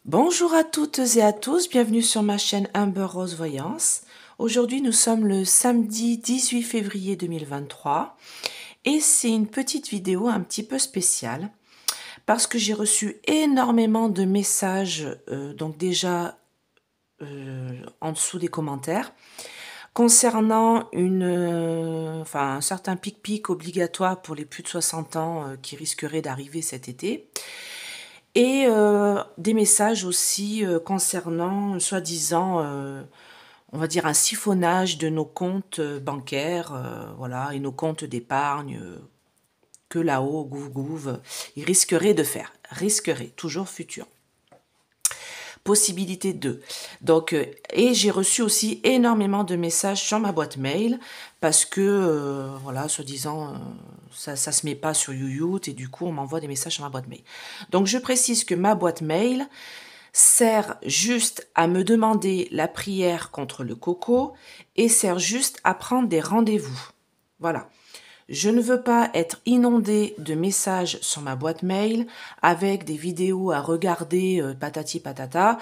Bonjour à toutes et à tous, bienvenue sur ma chaîne Amber Rose Voyance. Aujourd'hui nous sommes le samedi 18 février 2023 et c'est une petite vidéo un petit peu spéciale parce que j'ai reçu énormément de messages, donc déjà en dessous des commentaires, concernant un certain pic-pic obligatoire pour les plus de 60 ans qui risquerait d'arriver cet été. Et des messages aussi concernant, soi-disant, on va dire un siphonnage de nos comptes bancaires, voilà, et nos comptes d'épargne que là-haut, gouv, ils risqueraient de faire. Risqueraient, toujours futur. Possibilité 2. Donc, et j'ai reçu aussi énormément de messages sur ma boîte mail parce que, voilà, soi-disant, ça se met pas sur YouYout et du coup, on m'envoie des messages sur ma boîte mail. Donc, je précise que ma boîte mail sert juste à me demander la prière contre le coco et sert juste à prendre des rendez-vous. Voilà. Je ne veux pas être inondée de messages sur ma boîte mail avec des vidéos à regarder patati patata.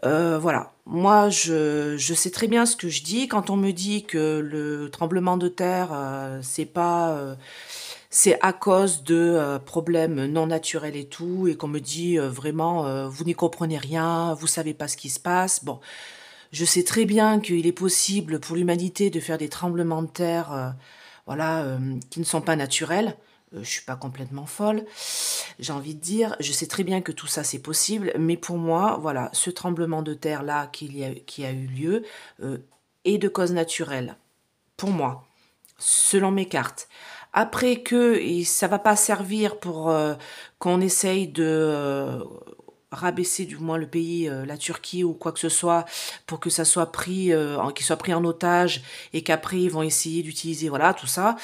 Voilà, moi je sais très bien ce que je dis quand on me dit que le tremblement de terre c'est à cause de problèmes non naturels et tout, et qu'on me dit vraiment vous n'y comprenez rien, vous savez pas ce qui se passe. Bon, je sais très bien qu'il est possible pour l'humanité de faire des tremblements de terre, voilà, qui ne sont pas naturels. Je suis pas complètement folle, j'ai envie de dire. Je sais très bien que tout ça c'est possible, mais pour moi, voilà, ce tremblement de terre là qui a eu lieu est de cause naturelle. Pour moi, selon mes cartes. Après que ça va pas servir pour qu'on essaye de rabaisser du moins le pays, la Turquie ou quoi que ce soit, pour que ça soit pris, qu'il soit pris en otage et qu'après ils vont essayer d'utiliser, voilà, tout ça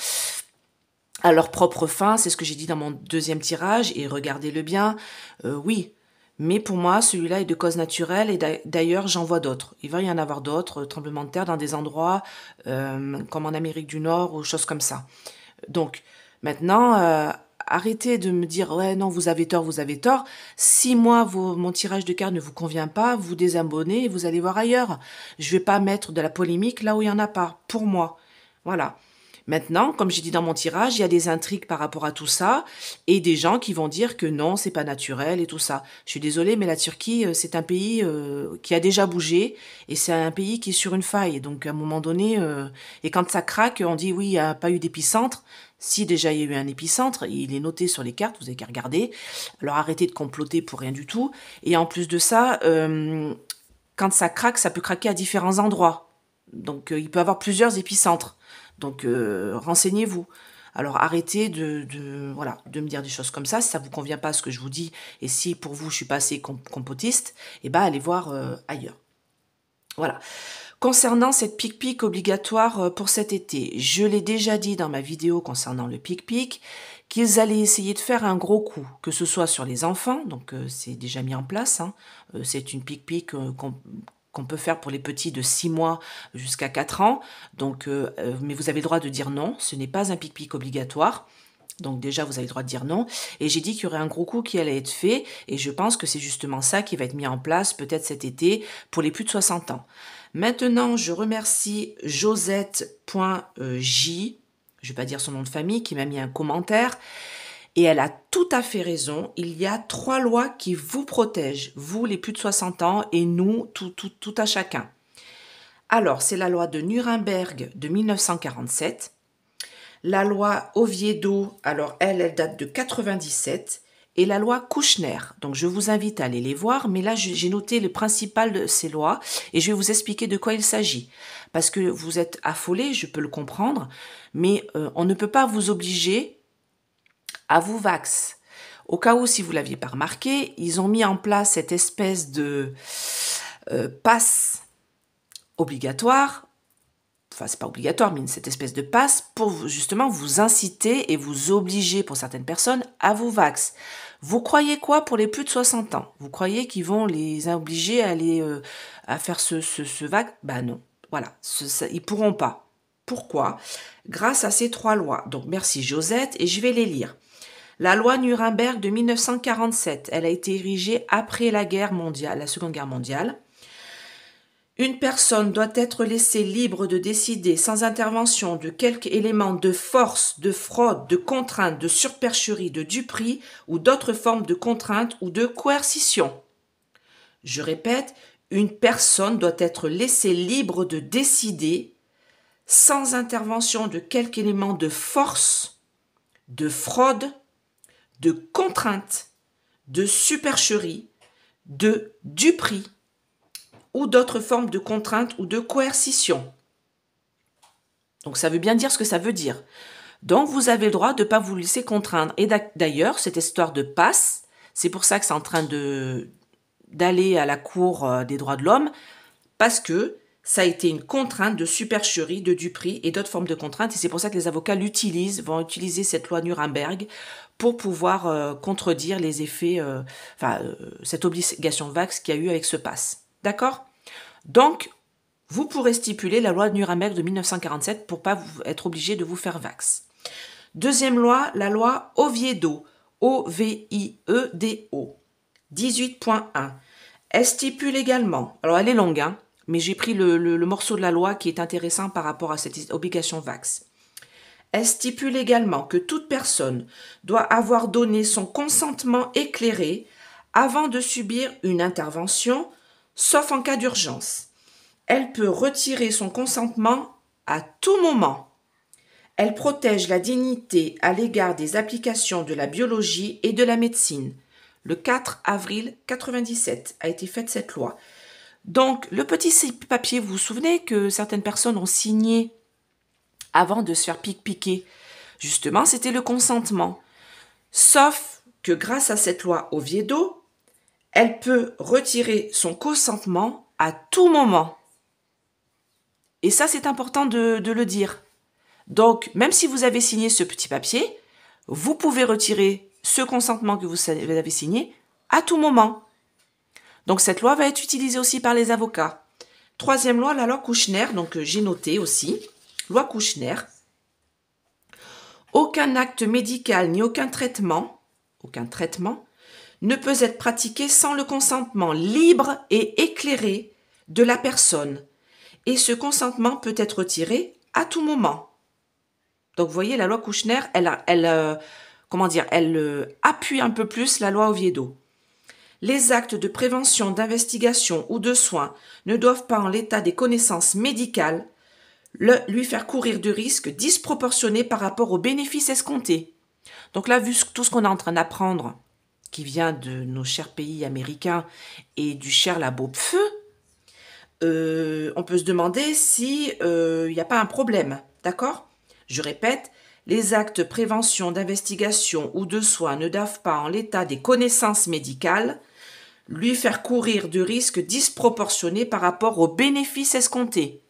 à leur propre fin. C'est ce que j'ai dit dans mon deuxième tirage et regardez-le bien. Oui. Mais pour moi, celui-là est de cause naturelle et d'ailleurs, j'en vois d'autres. Il va y en avoir d'autres, tremblements de terre dans des endroits comme en Amérique du Nord ou choses comme ça. Donc, maintenant, arrêtez de me dire, ouais, non, vous avez tort, vous avez tort. Si moi, mon tirage de cartes ne vous convient pas, vous désabonnez et vous allez voir ailleurs. Je vais pas mettre de la polémique là où il y en a pas, pour moi. Voilà. Maintenant, comme j'ai dit dans mon tirage, il y a des intrigues par rapport à tout ça et des gens qui vont dire que non, c'est pas naturel et tout ça. Je suis désolée, mais la Turquie, c'est un pays qui a déjà bougé et c'est un pays qui est sur une faille. Donc, à un moment donné, et quand ça craque, on dit oui, il n'y a pas eu d'épicentre. Si déjà il y a eu un épicentre, il est noté sur les cartes, vous avez qu'à regarder. Alors arrêtez de comploter pour rien du tout. Et en plus de ça, quand ça craque, ça peut craquer à différents endroits. Donc il peut y avoir plusieurs épicentres. Donc renseignez-vous. Alors arrêtez voilà, de me dire des choses comme ça. Si ça vous convient pas ce que je vous dis, et si pour vous je suis pas assez compotiste, eh ben allez voir ailleurs. Voilà. Concernant cette pic-pic obligatoire pour cet été, je l'ai déjà dit dans ma vidéo concernant le pic-pic, qu'ils allaient essayer de faire un gros coup, que ce soit sur les enfants, donc c'est déjà mis en place, hein, c'est une pic-pic qu'on peut faire pour les petits de 6 mois jusqu'à 4 ans, donc, mais vous avez le droit de dire non, ce n'est pas un pic-pic obligatoire. Donc déjà, vous avez le droit de dire non. Et j'ai dit qu'il y aurait un gros coup qui allait être fait. Et je pense que c'est justement ça qui va être mis en place peut-être cet été pour les plus de 60 ans. Maintenant, je remercie Josette.j, je ne vais pas dire son nom de famille, qui m'a mis un commentaire. Et elle a tout à fait raison. Il y a 3 lois qui vous protègent, vous les plus de 60 ans et nous, tout à chacun. Alors, c'est la loi de Nuremberg de 1947. La loi Oviedo, alors elle date de 97, et la loi Kouchner. Donc je vous invite à aller les voir, mais là j'ai noté le principal de ces lois et je vais vous expliquer de quoi il s'agit. Parce que vous êtes affolés, je peux le comprendre, mais on ne peut pas vous obliger à vous vax. Au cas où, si vous l'aviez pas remarqué, ils ont mis en place cette espèce de passe obligatoire. Enfin, c'est pas obligatoire, mais cette espèce de passe pour justement vous inciter et vous obliger, pour certaines personnes, à vous vax. Vous croyez quoi pour les plus de 60 ans? Vous croyez qu'ils vont les obliger à aller à faire ce vax? Ben non. Voilà, ils pourront pas. Pourquoi? Grâce à ces 3 lois. Donc merci Josette, et je vais les lire. La loi Nuremberg de 1947, elle a été érigée après la Seconde Guerre mondiale. Une personne doit être laissée libre de décider sans intervention de quelque élément de force, de fraude, de contrainte, de surpercherie, de duperie ou d'autres formes de contrainte ou de coercition. Je répète, une personne doit être laissée libre de décider sans intervention de quelque élément de force, de fraude, de contrainte, de supercherie, de duperie ou d'autres formes de contrainte ou de coercition. Donc ça veut bien dire ce que ça veut dire. Donc vous avez le droit de ne pas vous laisser contraindre. Et d'ailleurs, cette histoire de passe, c'est pour ça que c'est en train d'aller à la Cour des droits de l'homme, parce que ça a été une contrainte de supercherie, de duperie et d'autres formes de contraintes. Et c'est pour ça que les avocats vont utiliser cette loi Nuremberg pour pouvoir contredire les effets, cette obligation vax qu'il y a eu avec ce pass. D'accord? Donc, vous pourrez stipuler la loi Nuremberg de 1947 pour ne pas être obligé de vous faire vax. Deuxième loi, la loi Oviedo, O-V-I-E-D-O, 18.1. Elle stipule également, alors elle est longue, hein, mais j'ai pris le morceau de la loi qui est intéressant par rapport à cette obligation vax. Elle stipule également que toute personne doit avoir donné son consentement éclairé avant de subir une intervention, sauf en cas d'urgence. Elle peut retirer son consentement à tout moment. Elle protège la dignité à l'égard des applications de la biologie et de la médecine. Le 4 avril 1997 a été faite cette loi. Donc, le petit papier, vous vous souvenez que certaines personnes ont signé avant de se faire piquer. Justement, c'était le consentement. Sauf que grâce à cette loi Oviedo, elle peut retirer son consentement à tout moment. Et ça, c'est important de le dire. Donc, même si vous avez signé ce petit papier, vous pouvez retirer ce consentement que vous avez signé à tout moment. Donc, cette loi va être utilisée aussi par les avocats. Troisième loi, la loi Kouchner, donc j'ai noté aussi. Loi Kouchner. Aucun acte médical ni aucun traitement ne peut être pratiqué sans le consentement libre et éclairé de la personne. Et ce consentement peut être retiré à tout moment. Donc, vous voyez, la loi Kouchner, elle appuie un peu plus la loi Oviedo. Les actes de prévention, d'investigation ou de soins ne doivent pas, en l'état des connaissances médicales, lui faire courir de risques disproportionnés par rapport aux bénéfices escomptés. Donc là, vu tout ce qu'on est en train d'apprendre, qui vient de nos chers pays américains et du cher labo PFE, on peut se demander si n'y a pas un problème, d'accord? Je répète, les actes prévention, d'investigation ou de soins ne doivent pas, en l'état des connaissances médicales, lui faire courir de risques disproportionnés par rapport aux bénéfices escomptés.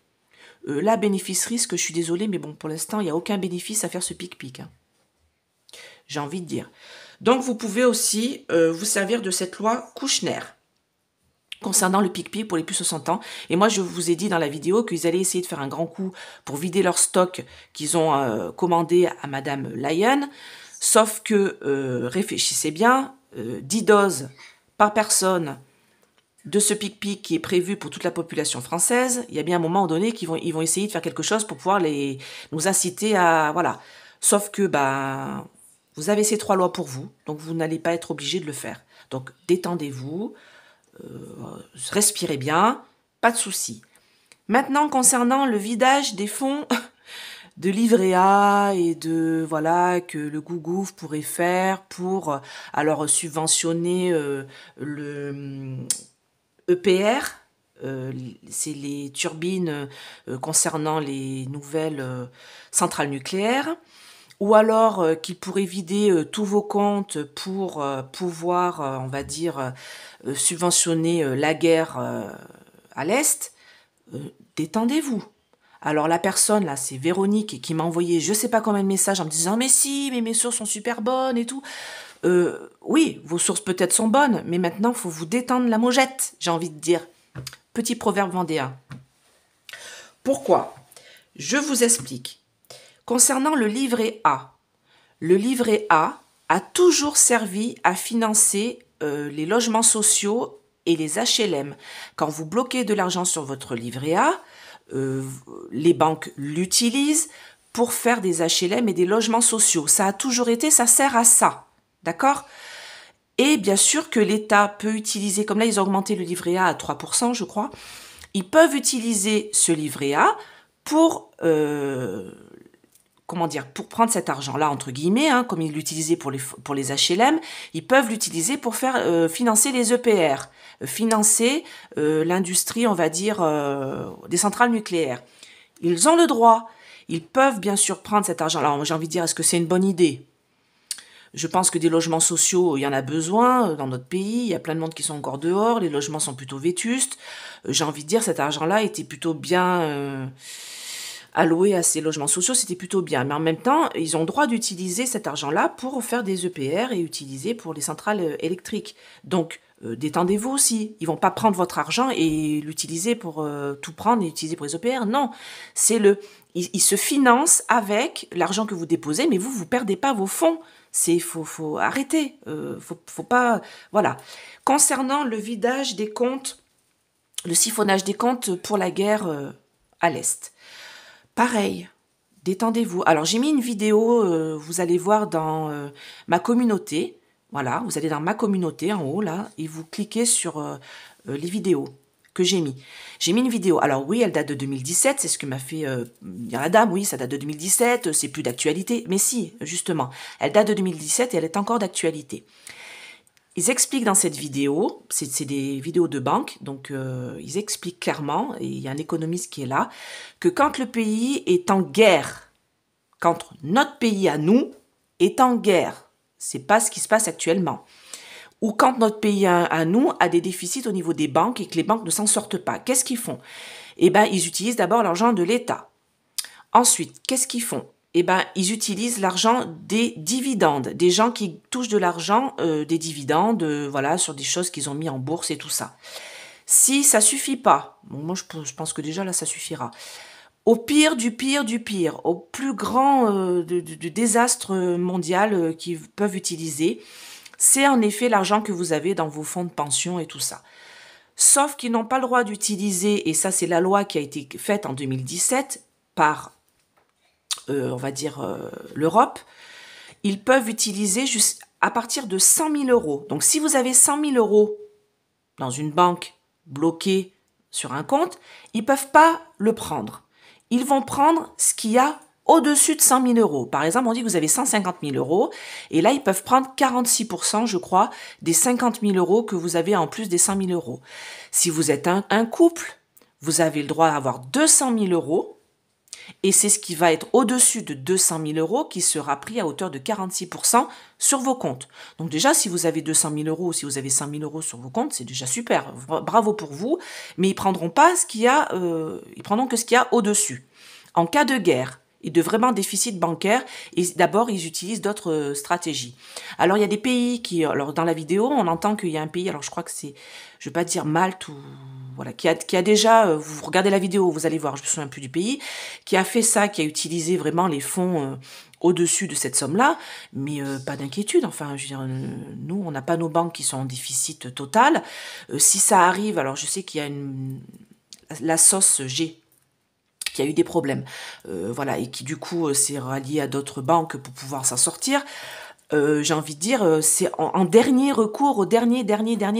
Là, bénéfice-risque, je suis désolée, mais bon, pour l'instant, il n'y a aucun bénéfice à faire ce pic-pic. Hein. J'ai envie de dire. Donc, vous pouvez aussi vous servir de cette loi Kouchner concernant le pic-pic pour les plus de 60 ans. Et moi, je vous ai dit dans la vidéo qu'ils allaient essayer de faire un grand coup pour vider leur stock qu'ils ont commandé à Madame Lyon. Sauf que, réfléchissez bien, 10 doses par personne de ce pic-pic qui est prévu pour toute la population française, il y a bien un moment donné qu'ils vont essayer de faire quelque chose pour pouvoir nous inciter à... Voilà. Sauf que, vous avez ces 3 lois pour vous, donc vous n'allez pas être obligé de le faire. Donc, détendez-vous, respirez bien, pas de souci. Maintenant, concernant le vidage des fonds de livret A et de que le Gougouf pourrait faire pour alors subventionner le EPR, c'est les turbines concernant les nouvelles centrales nucléaires, ou alors qu'il pourrait vider tous vos comptes pour pouvoir, on va dire, subventionner la guerre à l'Est. Détendez-vous. Alors la personne là, c'est Véronique qui m'a envoyé je sais pas combien de messages en me disant mais si, mais mes sources sont super bonnes et tout. Oui, vos sources peut-être sont bonnes, mais maintenant il faut vous détendre la mojette, j'ai envie de dire. Petit proverbe vendéen. Pourquoi? Je vous explique. Concernant le livret A a toujours servi à financer les logements sociaux et les HLM. Quand vous bloquez de l'argent sur votre livret A, les banques l'utilisent pour faire des HLM et des logements sociaux. Ça a toujours été, ça sert à ça. D'accord? Et bien sûr que l'État peut utiliser, comme là ils ont augmenté le livret A à 3%, je crois, ils peuvent utiliser ce livret A pour, comment dire, pour prendre cet argent-là, entre guillemets, hein, comme ils l'utilisaient pour les HLM, ils peuvent l'utiliser pour faire financer les EPR, financer l'industrie, on va dire, des centrales nucléaires. Ils ont le droit. Ils peuvent bien sûr prendre cet argent-là. J'ai envie de dire, est-ce que c'est une bonne idée? Je pense que des logements sociaux, il y en a besoin dans notre pays. Il y a plein de monde qui sont encore dehors. Les logements sont plutôt vétustes. J'ai envie de dire, cet argent-là était plutôt bien alloué à ces logements sociaux. C'était plutôt bien. Mais en même temps, ils ont le droit d'utiliser cet argent-là pour faire des EPR et utiliser pour les centrales électriques. Donc, détendez-vous aussi. Ils vont pas prendre votre argent et l'utiliser pour tout prendre et utiliser pour les EPR. Non, ils se financent avec l'argent que vous déposez, mais vous perdez pas vos fonds. Faut arrêter. Faut pas, voilà. Concernant le vidage des comptes, le siphonnage des comptes pour la guerre à l'Est. Pareil. Détendez-vous. Alors, j'ai mis une vidéo, vous allez voir dans ma communauté. Voilà, vous allez dans ma communauté en haut, là, et vous cliquez sur les vidéos que j'ai mis. J'ai mis une vidéo. Alors oui, elle date de 2017, c'est ce que m'a fait dire la dame. Oui, ça date de 2017, c'est plus d'actualité. Mais si, justement, elle date de 2017 et elle est encore d'actualité. Ils expliquent dans cette vidéo, c'est des vidéos de banque, donc ils expliquent clairement, et il y a un économiste qui est là, que quand le pays est en guerre, quand notre pays à nous est en guerre, c'est pas ce qui se passe actuellement, ou quand notre pays à nous a des déficits au niveau des banques et que les banques ne s'en sortent pas, qu'est-ce qu'ils font? Eh bien, ils utilisent d'abord l'argent de l'État. Ensuite, qu'est-ce qu'ils font? Eh ben, ils utilisent l'argent des dividendes, des gens qui touchent de l'argent, des dividendes, voilà, sur des choses qu'ils ont mis en bourse et tout ça. Si ça suffit pas, bon, moi je pense que déjà là ça suffira. Au pire du pire du pire, au plus grand du désastre mondial qu'ils peuvent utiliser, c'est en effet l'argent que vous avez dans vos fonds de pension et tout ça. Sauf qu'ils n'ont pas le droit d'utiliser, et ça c'est la loi qui a été faite en 2017 par on va dire l'Europe, ils peuvent utiliser à partir de 100 000 euros. Donc si vous avez 100 000 euros dans une banque bloquée sur un compte, ils ne peuvent pas le prendre. Ils vont prendre ce qu'il y a au-dessus de 100 000 euros. Par exemple, on dit que vous avez 150 000 euros, et là, ils peuvent prendre 46%, je crois, des 50 000 euros que vous avez en plus des 100 000 euros. Si vous êtes un couple, vous avez le droit d'avoir 200 000 euros, et c'est ce qui va être au-dessus de 200 000 euros qui sera pris à hauteur de 46% sur vos comptes. Donc déjà, si vous avez 200 000 euros ou si vous avez 100 000 euros sur vos comptes, c'est déjà super. Bravo pour vous. Mais ils prendront pas ce qu'il y a, ils prendront que ce qu'il y a au-dessus. En cas de guerre et de vraiment déficit bancaire, et d'abord, ils utilisent d'autres stratégies. Alors, il y a des pays qui, alors dans la vidéo, on entend qu'il y a un pays, alors je crois que c'est, je vais pas dire Malte ou voilà, qui a déjà, vous regardez la vidéo, vous allez voir, je me souviens plus du pays, qui a fait ça, qui a utilisé vraiment les fonds au-dessus de cette somme-là, mais pas d'inquiétude, enfin, je veux dire, nous, on n'a pas nos banques qui sont en déficit total. Si ça arrive, alors je sais qu'il y a la sauce G, qui a eu des problèmes, voilà, et qui du coup s'est rallié à d'autres banques pour pouvoir s'en sortir. J'ai envie de dire, c'est en dernier recours, au dernier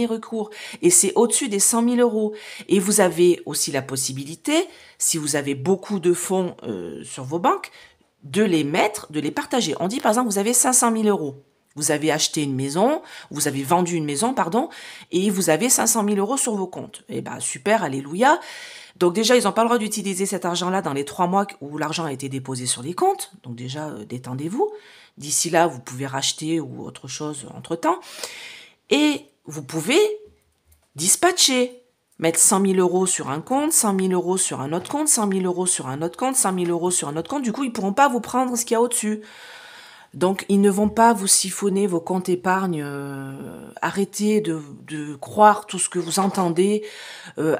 recours. Et c'est au-dessus des 100 000 euros. Et vous avez aussi la possibilité, si vous avez beaucoup de fonds sur vos banques, de les partager. On dit par exemple, vous avez 500 000 euros. Vous avez acheté une maison, vous avez vendu une maison, pardon, et vous avez 500 000 euros sur vos comptes. Eh ben super, alléluia. Donc déjà, ils n'ont pas le droit d'utiliser cet argent-là dans les 3 mois où l'argent a été déposé sur les comptes. Donc déjà, détendez-vous. D'ici là, vous pouvez racheter ou autre chose entre-temps. Et vous pouvez dispatcher, mettre 100 000 euros sur un compte, 100 000 euros sur un autre compte, 100 000 euros sur un autre compte, 100 000 euros sur un autre compte. Du coup, ils ne pourront pas vous prendre ce qu'il y a au-dessus. Donc, ils ne vont pas vous siphonner vos comptes épargne. Arrêtez de croire tout ce que vous entendez.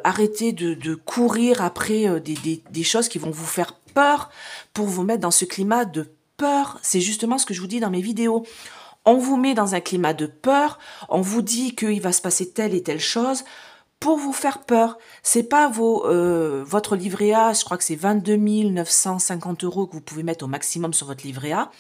Arrêtez de courir après des choses qui vont vous faire peur pour vous mettre dans ce climat de peur. C'est justement ce que je vous dis dans mes vidéos. On vous met dans un climat de peur, on vous dit qu'il va se passer telle et telle chose pour vous faire peur. C'est pas votre livret A, je crois que c'est 22 950 € que vous pouvez mettre au maximum sur votre livret A.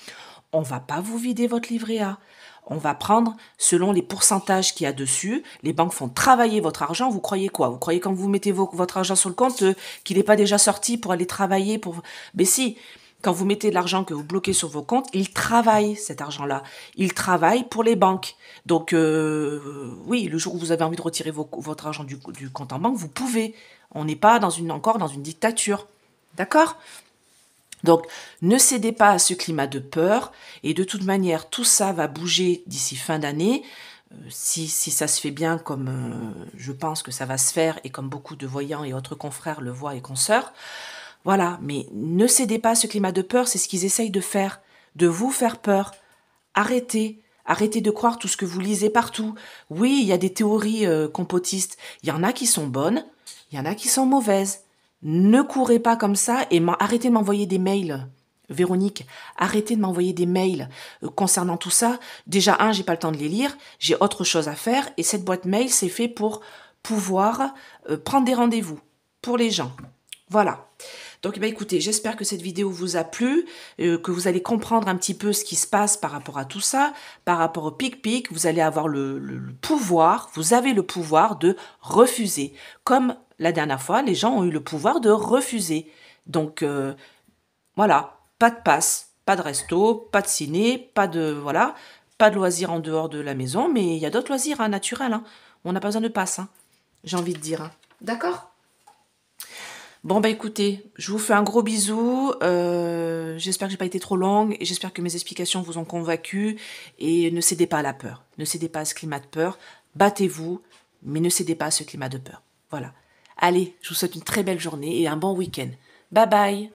On va pas vous vider votre livret A. On va prendre selon les pourcentages qu'il y a dessus. Les banques font travailler votre argent. Vous croyez quoi? Vous croyez quand vous mettez votre argent sur le compte qu'il n'est pas déjà sorti pour aller travailler pour... Mais si, quand vous mettez de l'argent que vous bloquez sur vos comptes, il travaille cet argent-là. Il travaille pour les banques. Donc oui, le jour où vous avez envie de retirer votre argent du compte en banque, vous pouvez. On n'est pas encore dans une dictature. D'accord? Donc, ne cédez pas à ce climat de peur, et de toute manière, tout ça va bouger d'ici fin d'année, si ça se fait bien comme je pense que ça va se faire, et comme beaucoup de voyants et autres confrères le voient et consoeurs. Voilà, mais ne cédez pas à ce climat de peur, c'est ce qu'ils essayent de faire, de vous faire peur. Arrêtez. Arrêtez de croire tout ce que vous lisez partout. Oui, il y a des théories complotistes, il y en a qui sont bonnes, il y en a qui sont mauvaises. Ne courez pas comme ça et arrêtez de m'envoyer des mails. Véronique, arrêtez de m'envoyer des mails concernant tout ça. Déjà, j'ai pas le temps de les lire, j'ai autre chose à faire, et cette boîte mail, c'est fait pour pouvoir prendre des rendez-vous pour les gens. Voilà. Donc, écoutez, j'espère que cette vidéo vous a plu, que vous allez comprendre un petit peu ce qui se passe par rapport à tout ça, par rapport au pic-pic. Vous allez avoir le pouvoir, vous avez le pouvoir de refuser. Comme la dernière fois, les gens ont eu le pouvoir de refuser. Donc, voilà, pas de passe, pas de resto, pas de ciné, pas de loisirs en dehors de la maison, mais il y a d'autres loisirs naturels. On n'a pas besoin de passe, j'ai envie de dire. D'accord ? Bon, écoutez, je vous fais un gros bisou, j'espère que j'ai pas été trop longue, et j'espère que mes explications vous ont convaincu, et ne cédez pas à la peur, ne cédez pas à ce climat de peur, battez-vous, mais ne cédez pas à ce climat de peur. Voilà. Allez, je vous souhaite une très belle journée et un bon week-end. Bye bye!